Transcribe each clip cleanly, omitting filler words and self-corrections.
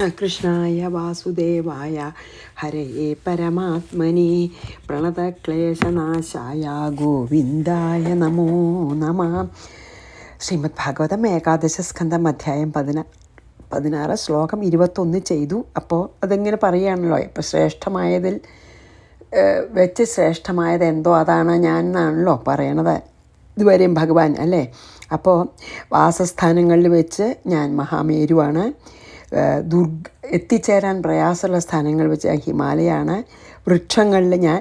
കൃഷ്ണായ വാസുദേവായ ഹരയേ പരമാത്മനെ പ്രണതക്ലേശനാശായ ഗോവിന്ദായ നമോ നമ. ശ്രീമദ് ഭാഗവതം ഏകാദശ സ്കന്ധം അധ്യായം 16 ശ്ലോകം 21 ചെയ്തു. അപ്പോൾ അതിങ്ങനെ പറയുകയാണല്ലോ, ഇപ്പോൾ ശ്രേഷ്ഠമായതിൽ വെച്ച് ശ്രേഷ്ഠമായത് എന്തോ അതാണ് ഞാൻ എന്നാണല്ലോ പറയണത് ഇതുവരെയും ഭഗവാൻ അല്ലേ. അപ്പോൾ വാസസ്ഥാനങ്ങളിൽ വെച്ച് ഞാൻ മഹാമേരുവാണ്, എത്തിച്ചേരാൻ പ്രയാസമുള്ള സ്ഥലങ്ങൾ വെച്ച് ഹിമാലയാണ്, വൃക്ഷങ്ങളിൽ ഞാൻ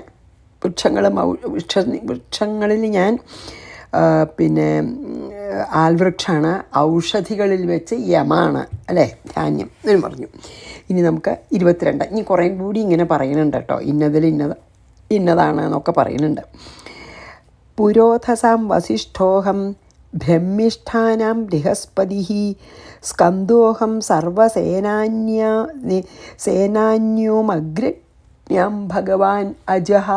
ആൽവൃക്ഷാണ്, ഔഷധികളിൽ വെച്ച് യമാണ് അല്ലേ, ധാന്യം എന്ന് പറഞ്ഞു. ഇനി നമുക്ക് 22, ഇനി കുറേ കൂടി ഇങ്ങനെ പറയുന്നുണ്ട് കേട്ടോ, ഇന്നതാണ് എന്നൊക്കെ പറയുന്നുണ്ട്. പുരോധസാം വസിഷ്ഠോഹം ബ്രഹ്മിഷ്ഠാനാം ബൃഹസ്പതി സ്കന്ദോഹം സേനാന്യോമഗ്രണ്യം ഭഗവാൻ അജഹ.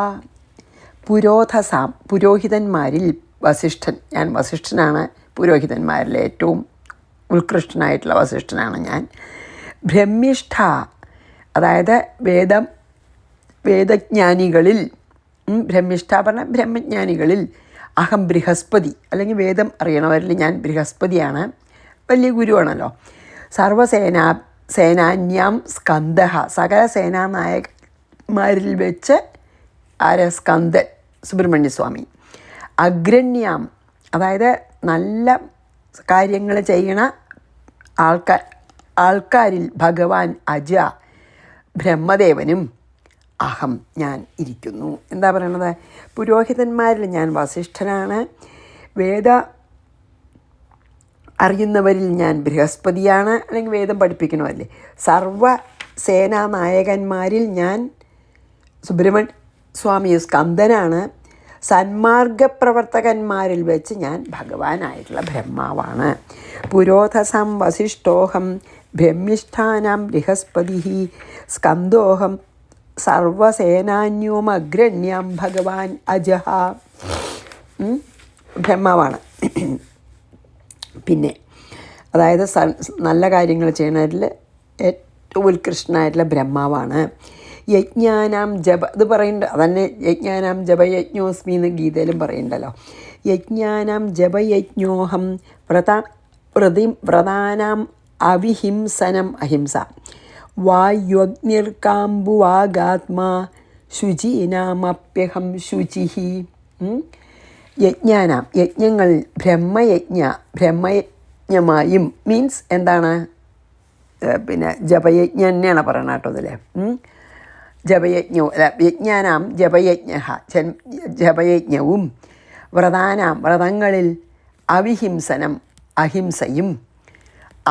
പുരോധസാം, പുരോഹിതന്മാരിൽ വസിഷ്ഠൻ, ഞാൻ വസിഷ്ഠനാണ്, പുരോഹിതന്മാരിൽ ഏറ്റവും ഉത്കൃഷ്ടനായിട്ടുള്ള വസിഷ്ഠനാണ് ഞാൻ. ബ്രഹ്മിഷ്ഠ, അതായത് വേദജ്ഞാനികളിൽ, ബ്രഹ്മിഷ്ഠ പറഞ്ഞ ബ്രഹ്മജ്ഞാനികളിൽ, അഹം ബൃഹസ്പതി, അല്ലെങ്കിൽ വേദം അറിയണവരിൽ ഞാൻ ബൃഹസ്പതിയാണ്, വലിയ ഗുരുവാണല്ലോ. സേനാന്യാം സ്കന്ദഹ, സകല സേനാനായകന്മാരിൽ വെച്ച് സ്കന്ദൻ സുബ്രഹ്മണ്യസ്വാമി. അഗ്രണ്യാം, അതായത് നല്ല കാര്യങ്ങൾ ചെയ്യണ ആൾക്കാരിൽ ഭഗവാൻ അജ, ബ്രഹ്മദേവനും അഹം, ഞാൻ ഇരിക്കുന്നു. എന്താ പറയണത്? പുരോഹിതന്മാരിൽ ഞാൻ വസിഷ്ഠനാണ്, വേദ അറിയുന്നവരിൽ ഞാൻ ബൃഹസ്പതിയാണ്, അല്ലെങ്കിൽ വേദം പഠിപ്പിക്കണമല്ലേ. സർവ സേനാനായകന്മാരിൽ ഞാൻ സുബ്രഹ്മണ്യ സ്വാമി സ്കന്ദനാണ്, സന്മാർഗപ്രവർത്തകന്മാരിൽ വെച്ച് ഞാൻ ഭഗവാനായിട്ടുള്ള ബ്രഹ്മാവാണ്. പുരോധസം വസിഷ്ഠോഹം ബ്രഹ്മിഷ്ഠാനാം ബൃഹസ്പതി സ്കന്ദോഹം സർവസേനാന്യോമഗ്രണ്യം ഭഗവാൻ അജഹ, ബ്രഹ്മാവാണ്. പിന്നെ അതായത് നല്ല കാര്യങ്ങൾ ചെയ്യുന്നതിൽ ഏറ്റവും ഉത്കൃഷ്ടനായിട്ടുള്ള ബ്രഹ്മാവാണ്. യജ്ഞാനാം ജപ, ഇത് പറയുന്നുണ്ട്, അതന്നെ യജ്ഞാനാം ജപയജ്ഞോസ്മി എന്ന് ഗീതയിലും പറയുന്നുണ്ടല്ലോ. യജ്ഞാനാം ജപയജ്ഞോഹം വ്രതാനാം അവിഹിംസനം അഹിംസ, വായുഗ്നിർക്കാമ്പുവാഗാത്മാ ശുചീനാമപ്യഹം ശുചിഹി. യജ്ഞാനാം, യജ്ഞങ്ങൾ, ബ്രഹ്മയജ്ഞമായും മീൻസ് എന്താണ്, ജപയജ്ഞ തന്നെയാണ് പറയണ കേട്ടോ ഇതിൽ. യജ്ഞാനാം ജപയജ്ഞവും വ്രതാനാം, വ്രതങ്ങളിൽ അവിഹിംസനം അഹിംസയും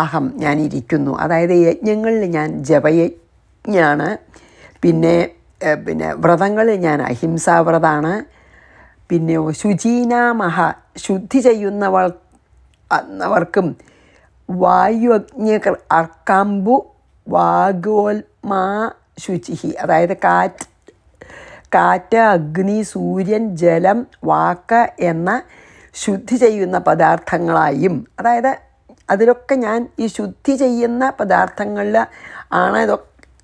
അഹം, ഞാനിരിക്കുന്നു. അതായത് യജ്ഞങ്ങളിൽ ഞാൻ ജപയജ്ഞാണ്, പിന്നെ വ്രതങ്ങളിൽ ഞാൻ അഹിംസാവ്രതാണ്. പിന്നെയോ ശുചീനാമഹ, ശുദ്ധി ചെയ്യുന്നവർക്കും വായു അർക്കാമ്പു വാഗോൽമാ ശുചിഹി, അതായത് കാറ്റ്, അഗ്നി, സൂര്യൻ, ജലം, വാക്ക് എന്ന ശുദ്ധി ചെയ്യുന്ന പദാർത്ഥങ്ങളായും, അതായത് അതിലൊക്കെ ഞാൻ ഈ ശുദ്ധി ചെയ്യുന്ന പദാർത്ഥങ്ങളിൽ ആണ്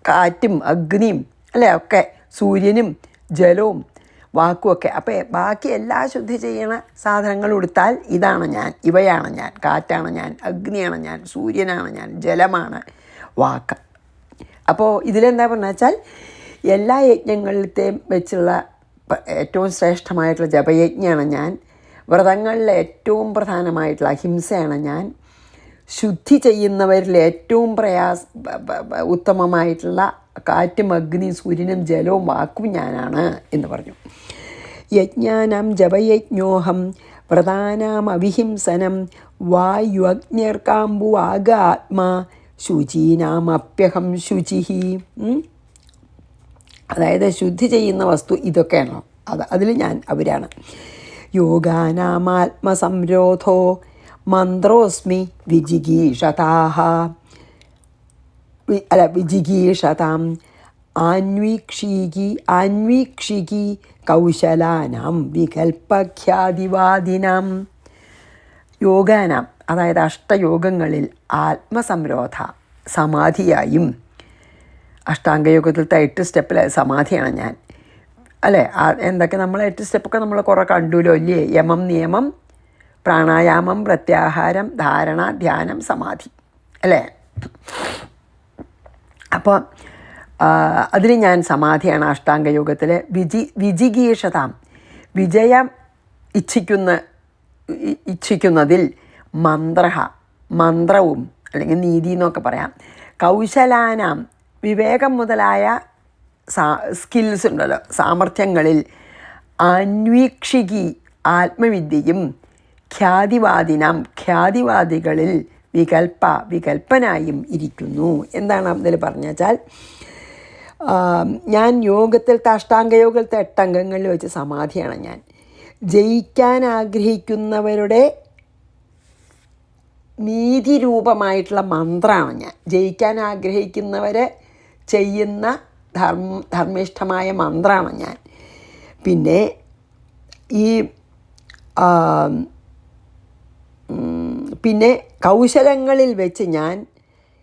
കാറ്റും അഗ്നിയും അല്ലേ, ഒക്കെ സൂര്യനും ജലവും വാക്കുമൊക്കെ. അപ്പോൾ ബാക്കി എല്ലാ ശുദ്ധി ചെയ്യണ സാധനങ്ങളും എടുത്താൽ ഇതാണ് ഞാൻ, ഇവയാണ് ഞാൻ, കാറ്റാണ് ഞാൻ, അഗ്നിയാണ് ഞാൻ, സൂര്യനാണ് ഞാൻ, ജലമാണ് വാക്ക്. അപ്പോൾ ഇതിലെന്താ പറഞ്ഞാൽ വെച്ചാൽ എല്ലാ യജ്ഞങ്ങളിലത്തെയും വെച്ചുള്ള ഏറ്റവും ശ്രേഷ്ഠമായിട്ടുള്ള ജപയജ്ഞയാണ് ഞാൻ, വ്രതങ്ങളിലെ ഏറ്റവും പ്രധാനമായിട്ടുള്ള അഹിംസയാണ് ഞാൻ, ശുദ്ധി ചെയ്യുന്നവരിൽ ഏറ്റവും ഉത്തമമായിട്ടുള്ള കാറ്റും അഗ്നി സൂര്യനും ജലവും വാക്കും ഞാനാണ് എന്ന് പറഞ്ഞു. യജ്ഞാനാം ജപയജ്ഞോഹം വ്രതാനാം അവിഹിംസനം വായുഗ്നിർക്കാമ്പുവാഗാത്മാ ശുചീനാമപ്യഹം ശുചിഹി. അതായത് ശുദ്ധി ചെയ്യുന്ന വസ്തു ഇതൊക്കെയാണോ, അതിൽ ഞാൻ അവരാണ്. യോഗാനാമാത്മസംരോധോ മന്ത്രോസ്മി വിജിഗീഷതാം ആന്വീക്ഷികി കൗശലാനാം വികൽപഖ്യാതിവാദിനാം. യോഗാനാം, അതായത് അഷ്ടയോഗങ്ങളിൽ ആത്മസംരോധ, സമാധിയായും, അഷ്ടാംഗയോഗത്തിലത്തെ 8 സ്റ്റെപ്പിൽ സമാധിയാണ് ഞാൻ, അല്ലേ? എന്തൊക്കെ നമ്മൾ 8 സ്റ്റെപ്പൊക്കെ നമ്മൾ കുറേ കണ്ടുല്ലോ അല്ലേ? യമം, നിയമം, പ്രാണായാമം, പ്രത്യാഹാരം, ധാരണ, ധ്യാനം, സമാധി, അല്ലേ? അപ്പോൾ അതിൽ ഞാൻ സമാധിയാണ് അഷ്ടാംഗയോഗത്തിൽ. വിജിഗീഷതാം, വിജയം ഇച്ഛിക്കുന്നതിൽ, മന്ത്രവും അല്ലെങ്കിൽ നീതി എന്നൊക്കെ പറയാം, കൗശലാനാം, വിവേകം മുതലായ സ്കിൽസ് ഉണ്ടല്ലോ, സാമർഥ്യങ്ങളിൽ, അന്വീക്ഷികി, ആത്മവിദ്യയും, ഖ്യാതിവാദികളിൽ വികൽപ്പനായും ഇരിക്കുന്നു. എന്താണ് അതിൽ പറഞ്ഞു വെച്ചാൽ, ഞാൻ യോഗത്തിലത്തെ അഷ്ടാംഗയോഗത്തിലത്തെ 8 അംഗങ്ങളിൽ വെച്ച് സമാധിയാണ് ഞാൻ. ജയിക്കാൻ ആഗ്രഹിക്കുന്നവരുടെ നീതിരൂപമായിട്ടുള്ള മന്ത്രമാണ് ഞാൻ. ജയിക്കാൻ ആഗ്രഹിക്കുന്നവരെ ചെയ്യുന്ന ധർമ്മിഷ്ഠമായ മന്ത്രമാണ് ഞാൻ. പിന്നെ പിന്നെ കൗശലങ്ങളിൽ വെച്ച് ഞാൻ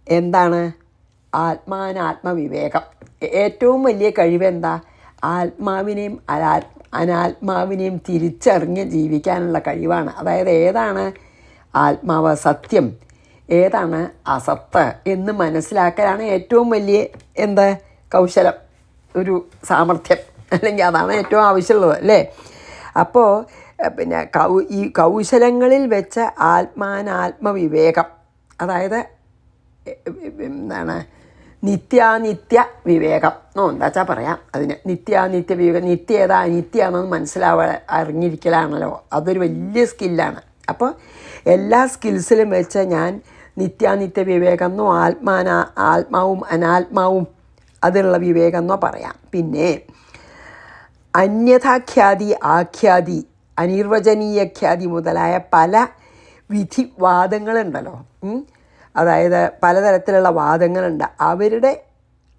എന്താണ്? ആത്മാവിവേകം. ഏറ്റവും വലിയ കഴിവെന്താ? ആത്മാവിനെയും അനാത്മാവിനെയും തിരിച്ചറിഞ്ഞ് ജീവിക്കാനുള്ള കഴിവാണ്. അതായത് ഏതാണ് ആത്മാവ്, സത്യം, ഏതാണ് അസത്ത് എന്ന് മനസ്സിലാക്കലാണ് ഏറ്റവും വലിയ കൗശലം, ഒരു സാമർഥ്യം, അല്ലെങ്കിൽ അതാണ് ഏറ്റവും ആവശ്യമുള്ളത്, അല്ലേ? അപ്പോൾ പിന്നെ ഈ കൗശലങ്ങളിൽ വെച്ച ആത്മാനാത്മവിവേകം, അതായത് എന്താണ്? നിത്യാനിത്യ വിവേകം എന്താ വെച്ചാൽ പറയാം. അതിന് നിത്യാനിത്യ വിവേകം, നിത്യ ഏതാ അനിത്യാണെന്ന് അറിഞ്ഞിരിക്കലാണല്ലോ, അതൊരു വലിയ സ്കില്ലാണ്. അപ്പോൾ എല്ലാ സ്കിൽസിലും വെച്ച് ഞാൻ നിത്യാനിത്യ വിവേകം എന്നോ ആത്മാവും അനാത്മാവും അതിലുള്ള വിവേകം എന്നോ പറയാം. പിന്നെ അന്യഥാഖ്യാതി, ആഖ്യാതി, അനിർവചനീയഖ്യാതി മുതലായ പല വിധിവാദങ്ങളുണ്ടല്ലോ. അതായത് പലതരത്തിലുള്ള വാദങ്ങളുണ്ട്. അവരുടെ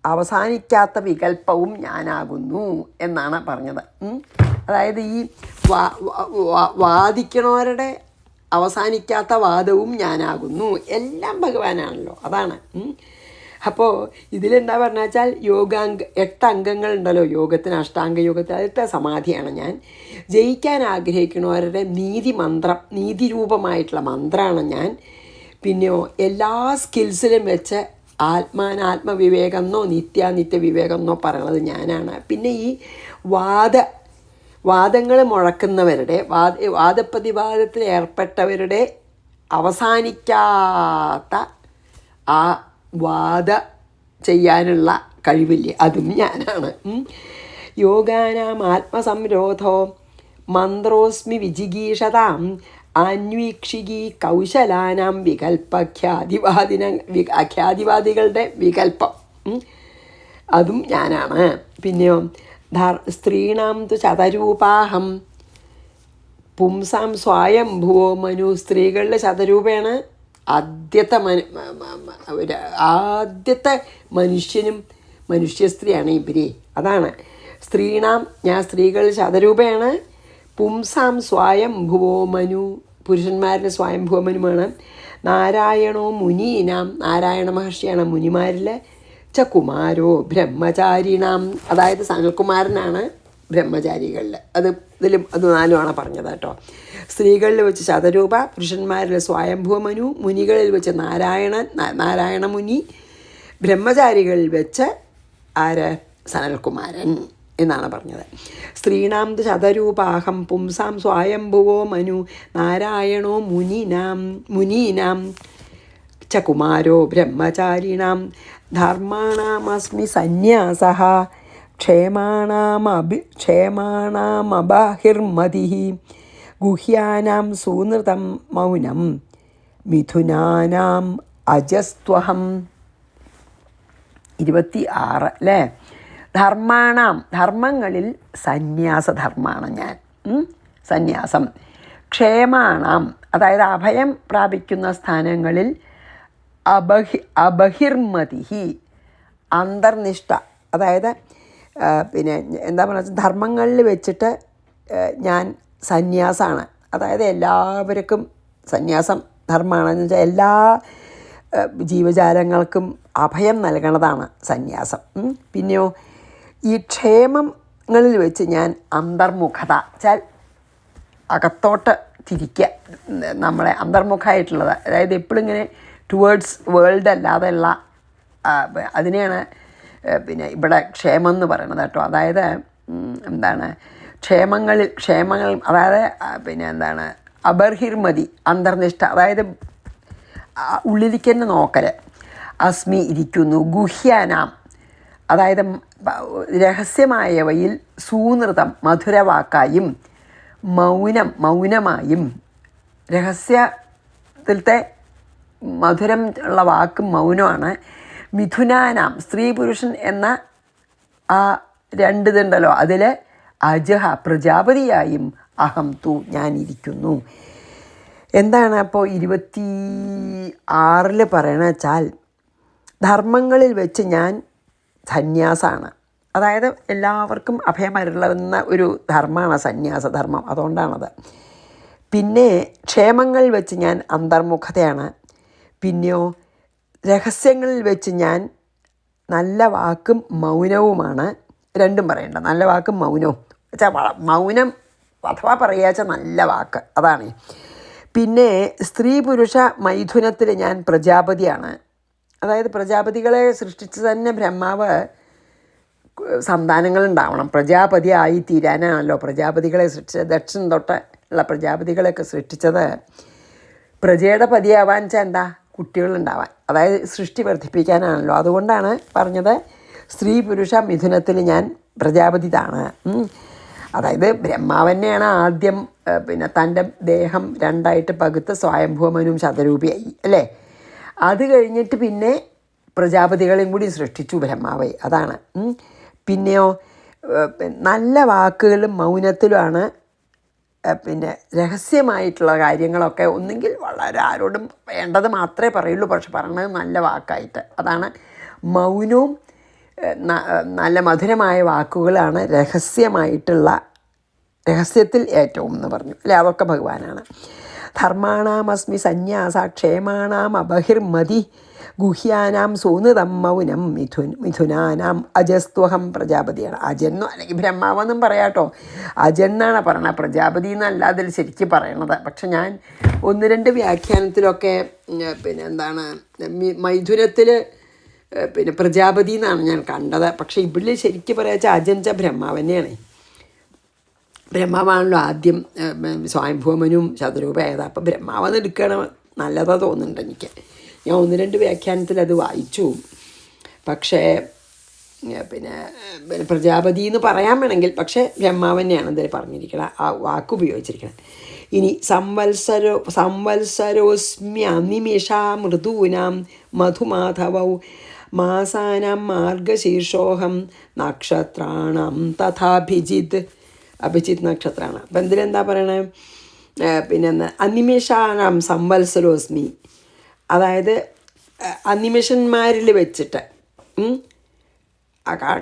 അവസാനിക്കാത്ത വികല്പവും ഞാനാകുന്നു എന്നാണ് പറഞ്ഞത്. അതായത് ഈ വാദിക്കണവരുടെ അവസാനിക്കാത്ത വാദവും ഞാനാകുന്നു. എല്ലാം ഭഗവാനാണല്ലോ, അതാണ്. അപ്പോൾ ഇതിലെന്താ പറഞ്ഞു വെച്ചാൽ 8 അംഗങ്ങളുണ്ടല്ലോ യോഗത്തിന്, അഷ്ടാംഗയോഗത്തിന്, അതിലത്തെ സമാധിയാണ് ഞാൻ. ജയിക്കാൻ ആഗ്രഹിക്കുന്നവരുടെ നീതിരൂപമായിട്ടുള്ള മന്ത്രമാണ് ഞാൻ. പിന്നെയോ എല്ലാ സ്കിൽസിലും വെച്ച് ആത്മാനാത്മവിവേകം എന്നോ നിത്യാനിത്യ വിവേകം എന്നോ പറയുന്നത് ഞാനാണ്. പിന്നെ ഈ വാദങ്ങൾ മുഴക്കുന്നവരുടെ വാദപ്രതിവാദത്തിൽ ഏർപ്പെട്ടവരുടെ അവസാനിക്കാത്ത ആ വാദ ചെയ്യാനുള്ള കഴിവില്ലേ, അതും ഞാനാണ്. യോഗാനാം ആത്മസംരോധോ മന്ത്രോസ്മി വിജിഗീഷതാം അന്വീക്ഷികി കൗശലാനാം ഖ്യാതിവാദികളുടെ വികല്പം, അതും ഞാനാണ്. പിന്നെയോ സ്ത്രീണാം തു ശതരൂപാഹം പുംസാം സ്വയംഭുവോ മനു, സ്ത്രീകളുടെ ശതരൂപയാണ്. ആദ്യത്തെ മനുഷ്യനും മനുഷ്യസ്ത്രീയാണ് ഇവരെ, അതാണ്. സ്ത്രീണാം, ഞാൻ സ്ത്രീകളുടെ ശതരൂപയാണ്. പുംസാം സ്വയംഭുവോ മനു, പുരുഷന്മാരിൽ സ്വയംഭുവ മനുവാണ്. നാരായണോ മുനീനാം, നാരായണ മഹർഷിയാണ് മുനിമാരിൽ. കുമാരോ ബ്രഹ്മചാരിണാം, അതായത് സനൽകുമാരനാണ് ബ്രഹ്മചാരികളിൽ. അത് 4 പറഞ്ഞത് കേട്ടോ. സ്ത്രീകളിൽ വെച്ച് ശതരൂപ, പുരുഷന്മാരിൽ സ്വയംഭുവ മനു, മുനികളിൽ വെച്ച് നാരായണ മുനി, ബ്രഹ്മചാരികളിൽ വെച്ച് സനൽകുമാരൻ എന്നാണ് പറഞ്ഞത്. സ്ത്രീണാം ശതരൂപാഹം പുംസാം സ്വയംഭുവോ മനു നാരായണോ മുനീനാം ച കുമാരോ ബ്രഹ്മചാരിണാം ധർമാണാമസ്മി സന്യാസഃ ക്ഷേമാണാമബഹിർമതിഃ ഗുഹ്യാനാം സൂനൃതം മൗനം മിഥുനാനാം അജസ്ത്വഹം. 26 അല്ലേ? ധർമ്മങ്ങളിൽ സന്യാസധർമ്മമാണ് ഞാൻ, സന്യാസം. ക്ഷേമാണാം, അതായത് അഭയം പ്രാപിക്കുന്ന സ്ഥാനങ്ങളിൽ അബഹിർമതിഹി, അന്തർനിഷ്ഠ, അതായത് പിന്നെ എന്താ പറയുക, ധർമ്മങ്ങളിൽ വെച്ചിട്ട് ഞാൻ സന്യാസമാണ്. അതായത് എല്ലാവർക്കും സന്യാസം ധർമ്മമാണെന്ന് വെച്ചാൽ എല്ലാ ജീവജാലങ്ങൾക്കും അഭയം നൽകണതാണ് സന്യാസം. പിന്നെയോ ഈ ക്ഷേമങ്ങളിൽ വെച്ച് ഞാൻ അന്തർമുഖത വെച്ചാൽ അകത്തോട്ട് തിരിക്കുക, നമ്മളെ അന്തർമുഖമായിട്ടുള്ളത്, അതായത് എപ്പോഴും ഇങ്ങനെ ടുവേർഡ്സ് വേൾഡ് അല്ലാതെയുള്ള അതിനെയാണ് പിന്നെ ഇവിടെ ക്ഷേമം എന്ന് പറയുന്നത് കേട്ടോ. അതായത് എന്താണ് ക്ഷേമങ്ങൾ അതായത് പിന്നെ എന്താണ് അബർഹിർമതി അന്തർനിഷ്ഠ, അതായത് ഉള്ളിലേക്ക് തന്നെ നോക്കൽ. അസ്മി ഇരിക്കുന്നു, ഗുഹ്യാനാം അതായത് രഹസ്യമായവയിൽ സൂനൃതം മധുരവാക്കായും മൗനമായും, രഹസ്യത്തിലത്തെ മധുരം ഉള്ള വാക്കും മൗനമാണ്. മിഥുനാനാം സ്ത്രീ പുരുഷൻ എന്ന ആ രണ്ടിതുണ്ടല്ലോ, അതിൽ അജഹ പ്രജാപതിയായും അഹം തു ഞാനിരിക്കുന്നു. എന്താണ് അപ്പോൾ 26 പറയണ വെച്ചാൽ ധർമ്മങ്ങളിൽ വെച്ച് ഞാൻ സന്യാസമാണ്. അതായത് എല്ലാവർക്കും അഭയമരുളുന്ന ഒരു ധർമ്മമാണ് സന്യാസധർമ്മം, അതുകൊണ്ടാണത്. പിന്നെ ക്ഷേമങ്ങളിൽ വെച്ച് ഞാൻ അന്തർമുഖതയാണ്. പിന്നെയോ രഹസ്യങ്ങളിൽ വെച്ച് ഞാൻ നല്ല വാക്കും മൗനവുമാണ്. രണ്ടും പറയണ്ട, നല്ല വാക്കും മൗനവും വെച്ചാൽ മൗനം അഥവാ പറയുക നല്ല വാക്ക്, അതാണ്. പിന്നെ സ്ത്രീ പുരുഷ മൈഥുനത്തിൽ ഞാൻ പ്രജാപതിയാണ്. അതായത് പ്രജാപതികളെ സൃഷ്ടിച്ച് തന്നെ ബ്രഹ്മാവ് സന്താനങ്ങളുണ്ടാവണം, പ്രജാപതി ആയി തീരാനാണല്ലോ പ്രജാപതികളെ സൃഷ്ടിച്ചത്. ദക്ഷൻ തൊട്ട് ഉള്ള പ്രജാപതികളെയൊക്കെ സൃഷ്ടിച്ചത് പ്രജയുടെ പതിയാവാൻ വെച്ചാൽ എന്താ, കുട്ടികളുണ്ടാവാൻ, അതായത് സൃഷ്ടി വർദ്ധിപ്പിക്കാനാണല്ലോ. അതുകൊണ്ടാണ് പറഞ്ഞത് സ്ത്രീ പുരുഷ മിഥുനത്തിൽ ഞാൻ പ്രജാപതിതാണ്. അതായത് ബ്രഹ്മാവന്നെയാണ് ആദ്യം പിന്നെ തൻ്റെ ദേഹം രണ്ടായിട്ട് പകുത്ത് സ്വയംഭൂമനും ശതരൂപിയായി അല്ലേ. അത് കഴിഞ്ഞിട്ട് പിന്നെ പ്രജാപതികളെയും കൂടി സൃഷ്ടിച്ചു ബ്രഹ്മാവെ, അതാണ്. പിന്നെയോ നല്ല വാക്കുകളും മൗനത്തിലുമാണ് പിന്നെ രഹസ്യമായിട്ടുള്ള കാര്യങ്ങളൊക്കെ ഒന്നെങ്കിൽ വളരെ ആരോടും വേണ്ടത് മാത്രമേ പറയുള്ളൂ, പക്ഷെ പറയണത് നല്ല വാക്കായിട്ട്, അതാണ്. മൗനവും നല്ല മധുരമായ വാക്കുകളാണ് രഹസ്യത്തിൽ ഏറ്റവും എന്ന് പറഞ്ഞു അല്ലേ. അതൊക്കെ ഭഗവാനാണ്. ധർമാണാമസ്മി സന്യാസ ക്ഷേമാണാം അബഹിർമതി ഗുഹ്യാനാം സൂനൃതം മൗനം മിഥുനാനാം അജസ്ത്വഹം പ്രജാപതിയാണ്. അജന്നോ അല്ലെങ്കിൽ ബ്രഹ്മാവെന്നും പറയാട്ടോ, അജന്നാണ് പറയണത്, പ്രജാപതി എന്നല്ല അതിൽ ശരിക്കും പറയണത്. പക്ഷെ ഞാൻ 1-2 വ്യാഖ്യാനത്തിലൊക്കെ പിന്നെ എന്താണ് മൈഥുനത്തിൽ പിന്നെ പ്രജാപതി എന്നാണ് ഞാൻ കണ്ടത്. പക്ഷേ ഇവിടെ ശരിക്കും പറയാ വെച്ചാൽ അജഞ്ച ബ്രഹ്മാവന്നെയാണ്. ബ്രഹ്മാവാണല്ലോ ആദ്യം സ്വയംഭൂമനും ശതരൂപമായത്. അപ്പം ബ്രഹ്മാവെന്ന് എടുക്കണം നല്ലതാണ് തോന്നുന്നുണ്ട് എനിക്ക്. ഞാൻ 1-2 വ്യാഖ്യാനത്തിൽ അത് വായിച്ചു. പക്ഷേ പിന്നെ പ്രജാപതി എന്ന് പറയാൻ വേണമെങ്കിൽ, പക്ഷേ ബ്രഹ്മാവന്നെയാണ് ഇതിൽ പറഞ്ഞിരിക്കണം, ആ വാക്ക് ഉപയോഗിച്ചിരിക്കണം. ഇനി സംവത്സരോസ്മ്യനിമിഷാ മൃദൂനാം മധുമാധവൗ മാസാനാം മാർഗശീർഷോഹം നക്ഷത്രാണം തഥാഭിജിത്. അഭിജിത്ത് നക്ഷത്രമാണ്. അപ്പം എന്തിലെന്താ പറയണേ, പിന്നെ അനിമിഷാനാം സംവത്സരോസ്മി, അതായത് അനിമിഷന്മാരിൽ വെച്ചിട്ട്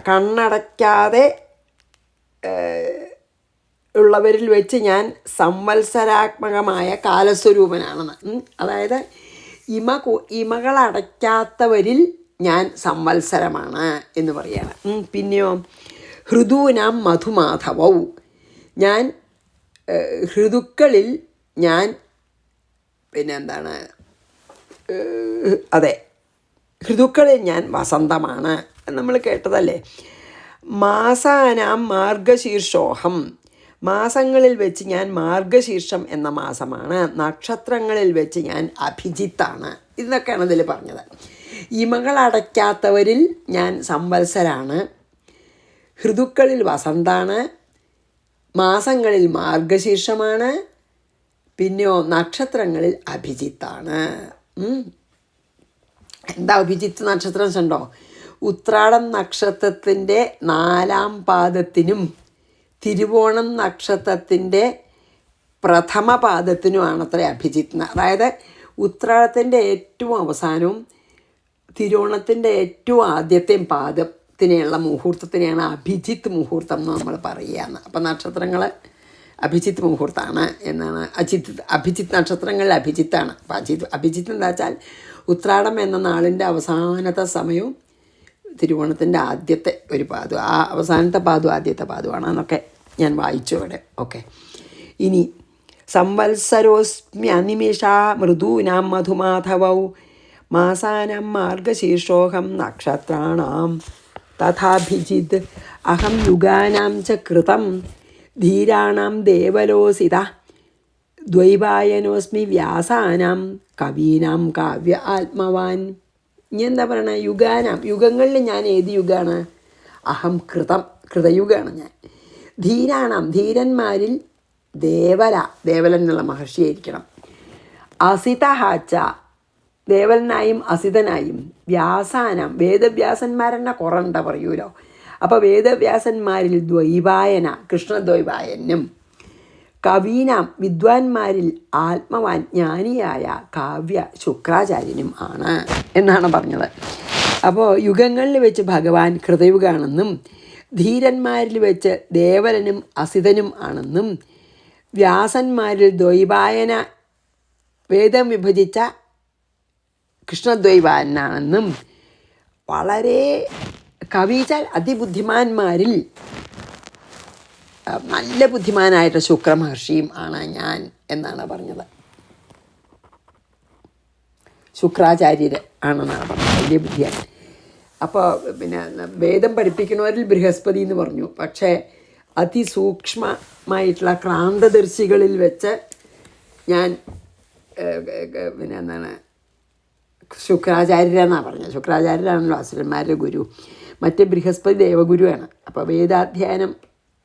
കണ്ണടയ്ക്കാതെ ഉള്ളവരിൽ വെച്ച് ഞാൻ സംവത്സരാത്മകമായ കാലസ്വരൂപനാണെന്ന്. അതായത് ഇമകളടയ്ക്കാത്തവരിൽ ഞാൻ സംവത്സരമാണ് എന്ന് പറയാണ്. പിന്നെയോ ഹൃദൂനാം മധുമാധവൗ, ഞാൻ ഋതുക്കളിൽ ഞാൻ പിന്നെ എന്താണ് അതെ ഋതുക്കളിൽ ഞാൻ വസന്തമാണ് നമ്മൾ കേട്ടതല്ലേ. മാസാനാം മാർഗശീർഷോഹം, മാസങ്ങളിൽ വെച്ച് ഞാൻ മാർഗശീർഷം എന്ന മാസമാണ്. നക്ഷത്രങ്ങളിൽ വെച്ച് ഞാൻ അഭിജിത്താണ്. ഇതൊക്കെയാണ് ഇതിൽ പറഞ്ഞത്. ഇമകളടയ്ക്കാത്തവരിൽ ഞാൻ സംവത്സരാണ്, ഋതുക്കളിൽ വസന്താണ്, മാസങ്ങളിൽ മാർഗശീർഷമാണ്, പിന്നെയോ നക്ഷത്രങ്ങളിൽ അഭിജിത്താണ്. എന്താ അഭിജിത്ത് നക്ഷത്രം കണ്ടോ, ഉത്രാടം നക്ഷത്രത്തിൻ്റെ 4ാം പാദത്തിനും തിരുവോണം നക്ഷത്രത്തിൻ്റെ പ്രഥമ പാദത്തിനുമാണത്ര അഭിജിത്ത്. അതായത് ഉത്രാടത്തിൻ്റെ ഏറ്റവും അവസാനവും തിരുവോണത്തിൻ്റെ ഏറ്റവും ആദ്യത്തെയും പാദത്തിനെയുള്ള മുഹൂർത്തത്തിനെയാണ് അഭിജിത്ത് മുഹൂർത്തം എന്ന് നമ്മൾ പറയുകയാണ്. അപ്പം നക്ഷത്രങ്ങൾ അഭിജിത്ത് മുഹൂർത്തമാണ് എന്നാണ്. അഭിജിത്ത് നക്ഷത്രങ്ങളിൽ അഭിജിത്താണ്. അപ്പം അഭിജിത്ത് എന്താ വെച്ചാൽ ഉത്രാടം എന്ന നാളിൻ്റെ അവസാനത്തെ സമയവും തിരുവോണത്തിൻ്റെ ആദ്യത്തെ ഒരു പാദു, ആ അവസാനത്തെ പാദു ആദ്യത്തെ പാദുവാണെന്നൊക്കെ ഞാൻ വായിച്ചു അവിടെ. ഓക്കെ, ഇനി സംവത്സരോസ്മ്യനിമിഷ മൃദൂനാം മധുമാധവൗ മാസാനാം മാർഗശീർഷോഹം നക്ഷത്രാണാം തഥാഭിജിത് അഹം യുഗാനാം ച കൃതം ധീരാണാം ദേവലോസിത ദ്വൈപായനോസ്മി വ്യാസാനാം കവീനാം കാവ്യ ആത്മവാൻ. ഇനി എന്താ പറയണേ? യുഗാനാം, യുഗങ്ങളിൽ ഞാൻ ഏത് യുഗമാണ്? അഹം കൃതയുഗമാണ് ഞാൻ. ധീരാണാം, ധീരന്മാരിൽ ദേവലൻ എന്നുള്ള മഹർഷിയായിരിക്കണം. അസിതഹാച്ച, ദേവലനായും അസിതനായും. വ്യാസാനം, വേദവ്യാസന്മാരെന്നെ കുറണ്ട പറയൂലോ. അപ്പോൾ വേദവ്യാസന്മാരിൽ ദ്വൈപായന, കൃഷ്ണദ്വൈപായനും. കവീനാം, വിദ്വാൻമാരിൽ ആത്മവാൻ, ജ്ഞാനിയായ കാവ്യ ശുക്രാചാര്യനും ആണ് എന്നാണ് പറഞ്ഞത്. അപ്പോൾ യുഗങ്ങളിൽ വെച്ച് ഭഗവാൻ കൃതയുഗാണെന്നും ധീരന്മാരിൽ വെച്ച് ദേവലനും അസിതനും ആണെന്നും വ്യാസന്മാരിൽ ദ്വൈപായന, വേദം വിഭജിച്ച കൃഷ്ണദ്വൈപായനാണെന്നും വളരെ കവിച്ചാൽ അതിബുദ്ധിമാന്മാരിൽ നല്ല ബുദ്ധിമാനായിട്ട് ശുക്രമഹർഷിയും ആണ് ഞാൻ എന്നാണ് പറഞ്ഞത്. ശുക്രാചാര്യർ ആണെന്നാണ് പറഞ്ഞത്, വലിയ ബുദ്ധിയാണ്. അപ്പോൾ പിന്നെ വേദം പഠിപ്പിക്കുന്നവരിൽ ബൃഹസ്പതി എന്ന് പറഞ്ഞു. പക്ഷേ അതിസൂക്ഷ്മമായിട്ടുള്ള ക്രാന്തദർശികളിൽ വെച്ച് ഞാൻ പിന്നെ എന്താണ് ശുക്രാചാര്യരെന്നാണ് പറഞ്ഞത്. ശുക്രാചാര്യരാണല്ലോ അസുരന്മാരുടെ ഗുരു. മറ്റ് ബൃഹസ്പതി ദേവഗുരുവാണ്. അപ്പോൾ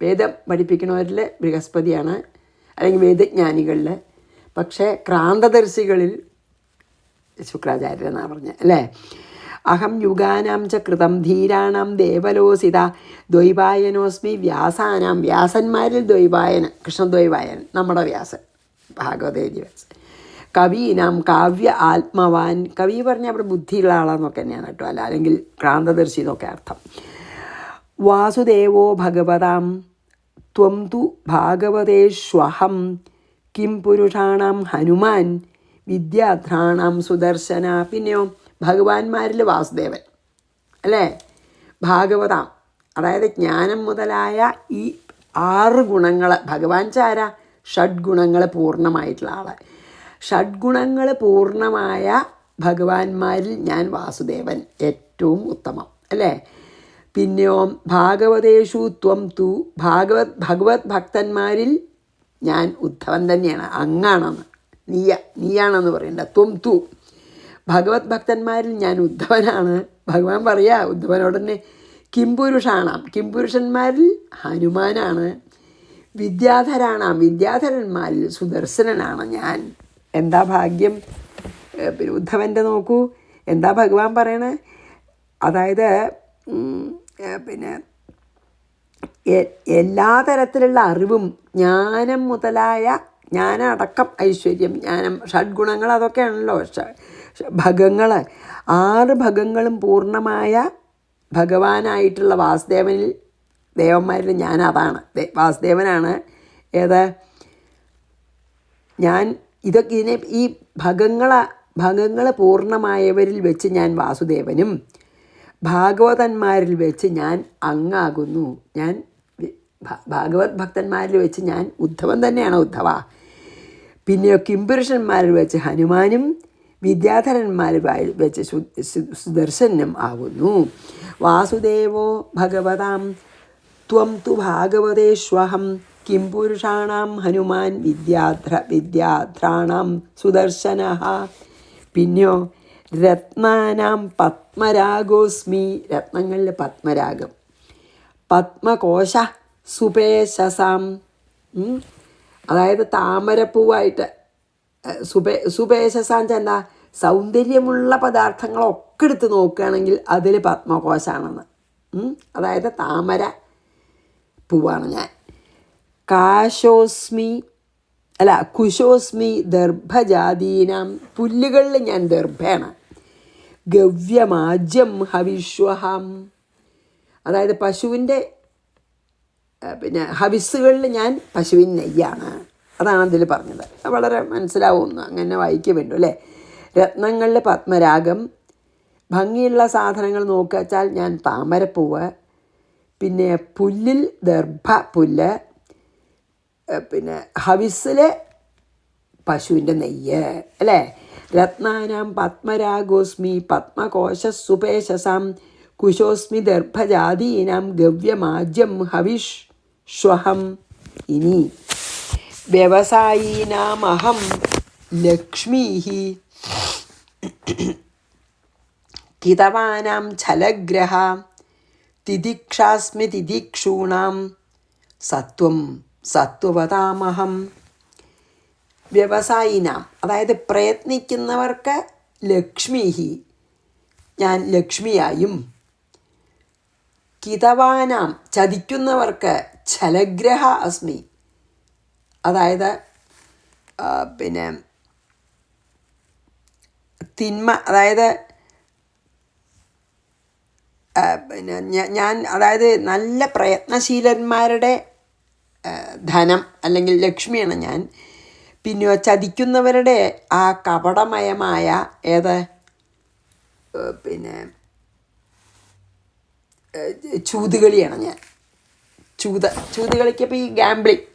വേദം പഠിപ്പിക്കുന്നവരിൽ ബൃഹസ്പതിയാണ്, അല്ലെങ്കിൽ വേദജ്ഞാനികളിൽ. പക്ഷേ ക്രാന്തദർശികളിൽ ശുക്രാചാര്യരെന്നാണ് പറഞ്ഞത് അല്ലേ. അഹം യുഗാനാം ച കൃതം ധീരാണാം ദേവലോസിത ദ്വൈപായനോസ്മി വ്യാസാനാം, വ്യാസന്മാരിൽ ദ്വൈപായന, കൃഷ്ണദ്വൈപായൻ നമ്മുടെ വ്യാസൻ, ഭാഗവതേരി വ്യാസൻ. കവീനാം കാവ്യ ആത്മവാൻ, കവി പറഞ്ഞാൽ അവിടെ ബുദ്ധിയുള്ള ആളാന്നൊക്കെ തന്നെയാണ് കേട്ടോ, അല്ലെങ്കിൽ ക്രാന്തദർശി എന്നൊക്കെ അർത്ഥം. വാസുദേവോ ഭഗവതാം ത്വം തു ഭാഗവതേഷ്വഹം കിം പുരുഷാണാം ഹനുമാൻ വിദ്യാധ്രാണാം സുദർശന. പിന്നെയോ ഭഗവാന്മാരിൽ വാസുദേവൻ അല്ലേ. ഭാഗവതാം, അതായത് ജ്ഞാനം മുതലായ ഈ 6 ഗുണങ്ങൾ, ഭഗവാൻ ചാര ഷഡ്ഗുണങ്ങൾ പൂർണ്ണമായിട്ടുള്ള ആൾ. ഷഡ്ഗുണങ്ങൾ പൂർണ്ണമായ ഭഗവാന്മാരിൽ ഞാൻ വാസുദേവൻ ഏറ്റവും ഉത്തമം അല്ലേ. പിന്നെയോ ഭാഗവതേഷു ത്വം തു, ഭഗവത് ഭക്തന്മാരിൽ ഞാൻ ഉദ്ധവൻ തന്നെയാണ്, അങ്ങാണെന്ന്, നീയാണെന്ന് പറയണ്ട. ത്വം തു, ഭഗവത് ഭക്തന്മാരിൽ ഞാൻ ഉദ്ധവനാണ്. ഭഗവാൻ പറയാ ഉദ്ധവനോട് തന്നെ. കിംപുരുഷാണാം, കിംപുരുഷന്മാരിൽ ഹനുമാനാണ്. വിദ്യാധരാണാം, വിദ്യാധരന്മാരിൽ സുദർശനനാണ് ഞാൻ. എന്താ ഭാഗ്യം പിന്നെ ഉദ്ധവൻ്റെ. നോക്കൂ എന്താ ഭഗവാൻ പറയണേ. അതായത് പിന്നെ എല്ലാ തരത്തിലുള്ള അറിവും ജ്ഞാനം മുതലായ, ജ്ഞാനമടക്കം ഐശ്വര്യം, ജ്ഞാനം, ഷഡ്ഗുണങ്ങൾ അതൊക്കെയാണല്ലോ ഭഗങ്ങൾ. 6 ഭഗങ്ങളും പൂർണ്ണമായ ഭഗവാനായിട്ടുള്ള വാസുദേവനിൽ, ദേവന്മാരിൽ ഞാൻ അതാണ്, വാസുദേവനാണ്. ഏത് ഞാൻ ഈ ഭഗങ്ങൾ പൂർണ്ണമായവരിൽ വെച്ച് ഞാൻ വാസുദേവനും ഭാഗവതന്മാരിൽ വെച്ച് ഞാൻ അങ്ങാകുന്നു. ഞാൻ ഭാഗവത് ഭക്തന്മാരിൽ വെച്ച് ഞാൻ ഉദ്ധവൻ തന്നെയാണ്, ഉദ്ധവ. പിന്നെയോ കിംപുരുഷന്മാരിൽ വെച്ച് ഹനുമാനും വിദ്യാധരന്മാരിൽ വെച്ച് സുദർശനും ആകുന്നു. വാസുദേവോ ഭഗവതാം ത്വം തു ഭാഗവതേഷ്വഹം കിംപുരുഷാണാം ഹനുമാൻ വിദ്യാധ്രാണാം സുദർശന. പിന്നെയോ രത്നാനാം പത്മരാഗോസ്മി, രത്നങ്ങളിൽ പത്മരാഗം. പത്മകോശ സുപേശസാം, അതായത് താമരപ്പൂവായിട്ട്. സുപേശസാന്ന് എന്താ, സൗന്ദര്യമുള്ള പദാർത്ഥങ്ങളൊക്കെ എടുത്ത് നോക്കുകയാണെങ്കിൽ അതിൽ പത്മകോശാണെന്ന്. അതായത് താമര പൂവാണ് ഞാൻ. കുശോസ്മി ദർഭജാതീനാം, പുല്ലുകളിൽ ഞാൻ ദർഭയാണ്. ഗവ്യമാജ്യം ഹവിഷ്വഹം, അതായത് പശുവിൻ്റെ പിന്നെ ഹവിസ്സുകളിൽ ഞാൻ പശുവിൻ നെയ്യാണ്. അതാണ് അതിൽ പറഞ്ഞത്. വളരെ മനസ്സിലാവുന്നു, അങ്ങനെ വായിക്കുക വേണ്ടു അല്ലേ. രത്നങ്ങളിൽ പത്മരാഗം, ഭംഗിയുള്ള സാധനങ്ങൾ നോക്കുക വെച്ചാൽ ഞാൻ താമരപ്പൂവ്, പിന്നെ പുല്ലിൽ ദർഭ പുല്ല്, പിന്നെ ഹവിസിൽ പശുവിൻ്റെ നെയ്യ്, അല്ലേ? രത്നാനാം പത്മരാഗോസ്മി പത്മകോശസുപേശസാം കുശോസ്മി ദർഭജാതീനാം ഗവ്യമാജ്യം ഹവിഷ്വഹം. ഇനി വ്യവസായീനാമഹം ലക്ഷ്മീ കിതവാനാം ഛലഗ്രഹ തിദിക്ഷാസ്മി തിദിക്ഷൂണാം സത്വം സത്വവതാമഹം. വ്യവസായിനാം, അതായത് പ്രയത്നിക്കുന്നവർക്ക് ലക്ഷ്മീഹി, ഞാൻ ലക്ഷ്മിയായും, കിതവാനാം ചതിക്കുന്നവർക്ക് ഛലഗ്രഹ അസ്മി, അതായത് പിന്നെ തിന്മ, അതായത് പിന്നെ ഞാൻ അതായത് നല്ല പ്രയത്നശീലന്മാരുടെ ധനം അല്ലെങ്കിൽ ലക്ഷ്മിയാണ് ഞാൻ. പിന്നെ ചതിക്കുന്നവരുടെ ആ കപടമയമായ പിന്നെ ചൂതുകളിയാണ് ഞാൻ. ചൂതുകളിക്കപ്പോൾ ഈ ഗാംബ്ലിങ്,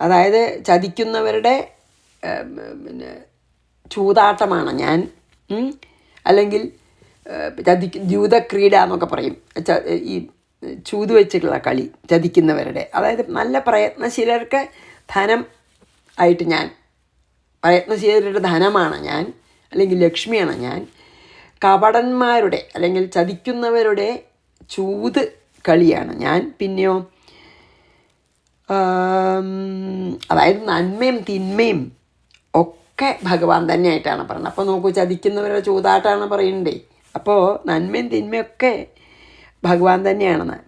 അതായത് ചതിക്കുന്നവരുടെ പിന്നെ ചൂതാട്ടമാണ് ഞാൻ. അല്ലെങ്കിൽ ജൂതക്രീഡ എന്നൊക്കെ പറയും, ഈ ചൂത് വെച്ചിട്ടുള്ള കളി, ചതിക്കുന്നവരുടെ. അതായത് നല്ല പ്രയത്നശീലർക്ക് ധനം ആയിട്ട് ഞാൻ, പ്രയത്നശീലരുടെ ധനമാണ് ഞാൻ, അല്ലെങ്കിൽ ലക്ഷ്മിയാണ് ഞാൻ. കപടന്മാരുടെ അല്ലെങ്കിൽ ചതിക്കുന്നവരുടെ ചൂത് കളിയാണ് ഞാൻ. പിന്നെയോ അതായത് നന്മയും തിന്മയും ഒക്കെ ഭഗവാൻ തന്നെയായിട്ടാണ് പറയുന്നത്. അപ്പോൾ നോക്കൂ, ചതിക്കുന്നവരുടെ ചൂതാട്ടാണ് പറയുന്നുണ്ടേ. അപ്പോൾ നന്മയും തിന്മയൊക്കെ ഭഗവാൻ തന്നെയാണെന്ന്.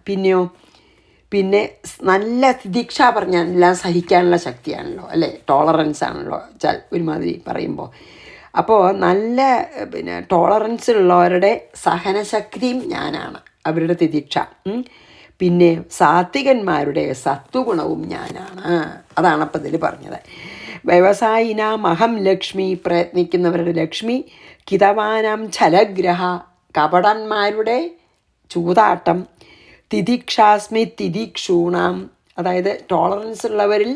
പിന്നെ നല്ല തിദീക്ഷ പറഞ്ഞാൽ എല്ലാം സഹിക്കാനുള്ള ശക്തിയാണല്ലോ, അല്ലേ? ടോളറൻസ് ആണല്ലോ ഒരുമാതിരി പറയുമ്പോൾ. അപ്പോൾ നല്ല പിന്നെ ടോളറൻസ് ഉള്ളവരുടെ സഹനശക്തിയും ഞാനാണ്, അവരുടെ തിദീക്ഷ. പിന്നെ സാത്വികന്മാരുടെ സത്വഗുണവും ഞാനാണ്. അതാണ് അപ്പം ഇതിൽ പറഞ്ഞത്. വ്യവസായിനാം അഹം ലക്ഷ്മി, പ്രയത്നിക്കുന്നവരുടെ ലക്ഷ്മി. കിതവാനാം ഛലഗ്രഹ, കപടന്മാരുടെ ചൂതാട്ടം. തിദിക്ഷാസ്മി തിദിക്ഷൂണാം, അതായത് ടോളറൻസ് ഉള്ളവരിൽ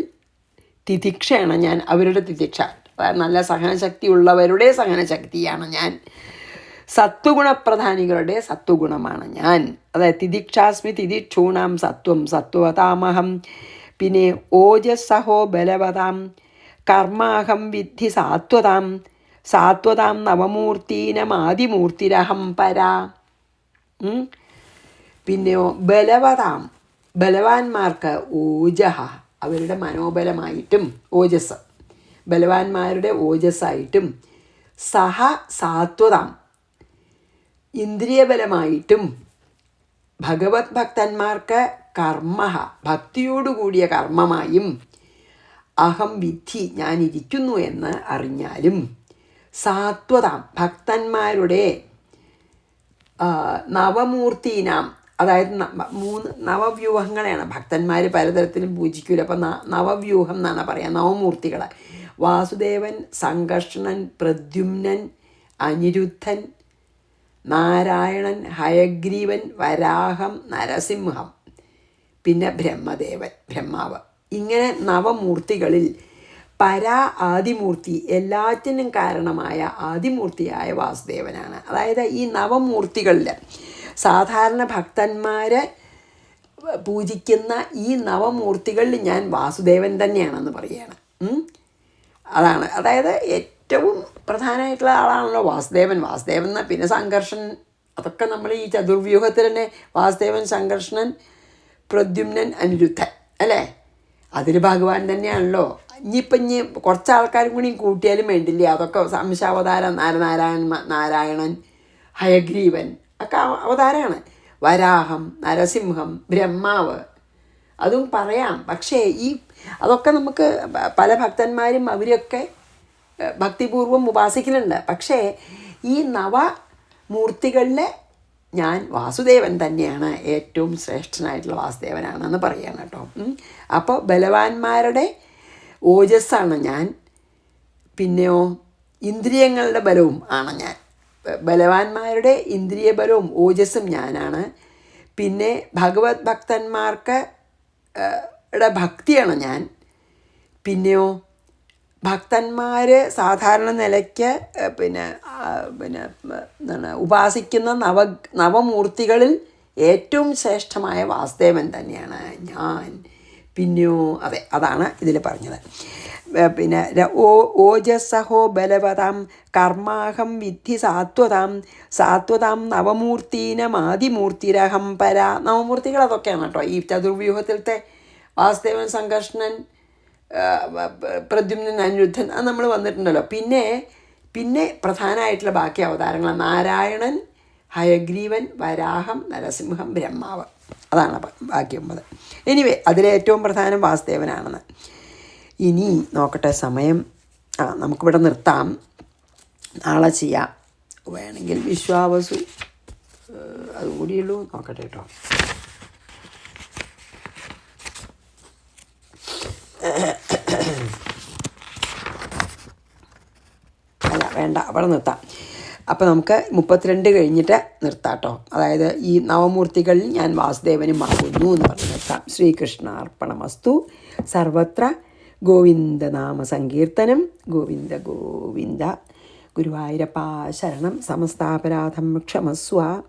തിദിക്ഷയാണ് ഞാൻ, അവരുടെ തിദിക്ഷ. അതായത് നല്ല സഹനശക്തി ഉള്ളവരുടെ സഹനശക്തിയാണ് ഞാൻ. സത്വഗുണപ്രധാനികളുടെ സത്വഗുണമാണ് ഞാൻ. അതായത് തിദിക്ഷാസ്മി തിദിക്ഷൂണാം സത്വം സത്വവതാമഹം. പിന്നെ ഓജസ്സഹോ ബലവതാം കർമാഹം വിദ്ധി സാത്വതാം. സാത്വതാം നവമൂർത്തീനമാദിമൂർത്തിരഹം പരാ. പിന്നെയോ ബലവതാം, ബലവാന്മാർക്ക് ഓജഹ, അവരുടെ മനോബലമായിട്ടും, ഓജസ് ബലവാന്മാരുടെ ഓജസ്സായിട്ടും, സഹ സാത്വതാം ഇന്ദ്രിയബലമായിട്ടും, ഭഗവത് ഭക്തന്മാർക്ക് കർമ്മ ഭക്തിയോടുകൂടിയ കർമ്മമായും, അഹം വിദ്ധി ഞാനിരിക്കുന്നു എന്ന് അറിഞ്ഞാലും, സാത്വതാം ഭക്തന്മാരുടെ നവമൂർത്തീനാം, അതായത് 3 നവവ്യൂഹങ്ങളെയാണ് ഭക്തന്മാർ പലതരത്തിലും പൂജിക്കൂല. അപ്പം നവവ്യൂഹം എന്നാണ് പറയുക, നവമൂർത്തികൾ. വാസുദേവൻ, സംകർഷണൻ, പ്രദ്യുമ്നൻ, അനിരുദ്ധൻ, നാരായണൻ, ഹയഗ്രീവൻ, വരാഹം, നരസിംഹം, പിന്നെ ബ്രഹ്മദേവൻ, ബ്രഹ്മാവ്. ഇങ്ങനെ നവമൂർത്തികളിൽ ആദിമൂർത്തി, എല്ലാറ്റിനും കാരണമായ ആദിമൂർത്തിയായ വാസുദേവനാണ്. അതായത് ഈ നവമൂർത്തികളിൽ സാധാരണ ഭക്തന്മാർ പൂജിക്കുന്ന ഈ നവമൂർത്തികളിൽ ഞാൻ വാസുദേവൻ തന്നെയാണെന്ന് പറയുകയാണ്. അതാണ്, അതായത് ഏറ്റവും പ്രധാനമായിട്ടുള്ള ആളാണല്ലോ വാസുദേവൻ. വാസുദേവൻ പിന്നെ സംഘർഷൻ, അതൊക്കെ നമ്മൾ ഈ ചതുർവ്യൂഹത്തിൽ തന്നെ വാസുദേവൻ, സംഘർഷണൻ, പ്രദ്യുമ്നൻ, അനിരുദ്ധൻ, അല്ലേ? അതിൽ ഭഗവാൻ തന്നെയാണല്ലോ. ഇനി കുറച്ച് ആൾക്കാരും കൂടി കൂട്ടിയാലും വേണ്ടില്ല, അതൊക്കെ സംശാവതാരം, നാരായണൻ, ഹയഗ്രീവൻ ഒക്കെ അവതാരമാണ്. വരാഹം, നരസിംഹം, ബ്രഹ്മാവ്, അതും പറയാം. പക്ഷേ അതൊക്കെ നമുക്ക് പല ഭക്തന്മാരും അവരൊക്കെ ഭക്തിപൂർവം ഉപാസിക്കുന്നുണ്ട്. പക്ഷേ ഈ നവമൂർത്തികളിൽ ഞാൻ വാസുദേവൻ തന്നെയാണ്, ഏറ്റവും ശ്രേഷ്ഠനായിട്ടുള്ള വാസുദേവനാണെന്ന് പറയുകയാണ് കേട്ടോ. അപ്പോൾ ബലവാന്മാരുടെ ഓജസ്സാണ് ഞാൻ. പിന്നെയോ ഇന്ദ്രിയങ്ങളുടെ ബലവും ആണ് ഞാൻ. ബലവാന്മാരുടെ ഇന്ദ്രിയ ബലവും ഓജസ്സും ഞാനാണ്. പിന്നെ ഭഗവത് ഭക്തന്മാർക്ക് ഭക്തിയാണ് ഞാൻ. പിന്നെയോ ഭക്തന്മാർ സാധാരണ നിലയ്ക്ക് പിന്നെ എന്താണ് ഉപാസിക്കുന്ന നവമൂർത്തികളിൽ ഏറ്റവും ശ്രേഷ്ഠമായ വാസുദേവൻ തന്നെയാണ് ഞാൻ. പിന്നെയോ അതെ, അതാണ് ഇതിൽ പറഞ്ഞത്. പിന്നെ ഓജസ്സഹോ ബലവതാം കർമാഹം വിദ്ധി സാത്വതാം നവമൂർത്തീനമാദിമൂർത്തിരഹം പര. നവമൂർത്തികൾ അതൊക്കെയാണ് കേട്ടോ. ഈ ചതുർവ്യൂഹത്തിലത്തെ വാസുദേവൻ, സംഘർഷണൻ, പ്രദ്യുമ്നൻ, അനിരുദ്ധൻ, അത് നമ്മൾ വന്നിട്ടുണ്ടല്ലോ. പിന്നെ പ്രധാനമായിട്ടുള്ള ബാക്കി അവതാരങ്ങൾ നാരായണൻ, ഹയഗ്രീവൻ, വരാഹം, നരസിംഹം, ബ്രഹ്മാവ്. അതാണ് ബാക്കി 9. എനിവേ അതിലേറ്റവും പ്രധാനം വാസുദേവനാണെന്ന്. ഇനി നോക്കട്ടെ സമയം. നമുക്കിവിടെ നിർത്താം, നാളെ ചെയ്യാം. വേണമെങ്കിൽ വിശ്വാവസു അതുകൂടിയുള്ളൂ. നോക്കട്ടെ കേട്ടോ. അല്ല വേണ്ട, അവിടെ നിർത്താം. അപ്പോൾ നമുക്ക് 32 കഴിഞ്ഞിട്ട് നിർത്താം കേട്ടോ. അതായത് ഈ നവമൂർത്തികളിൽ ഞാൻ വാസുദേവനും ആകുന്നു എന്ന് പറഞ്ഞ് നിർത്താം. ശ്രീകൃഷ്ണാർപ്പണമസ്തു. സർവത്ര ഗോവിന്ദനാമ സങ്കീർത്തനം. ഗോവിന്ദ ഗോവിന്ദ. ഗുരുവായൂരപ്പാ ശരണം. സമസ്താപരാധം ക്ഷമസ്വ.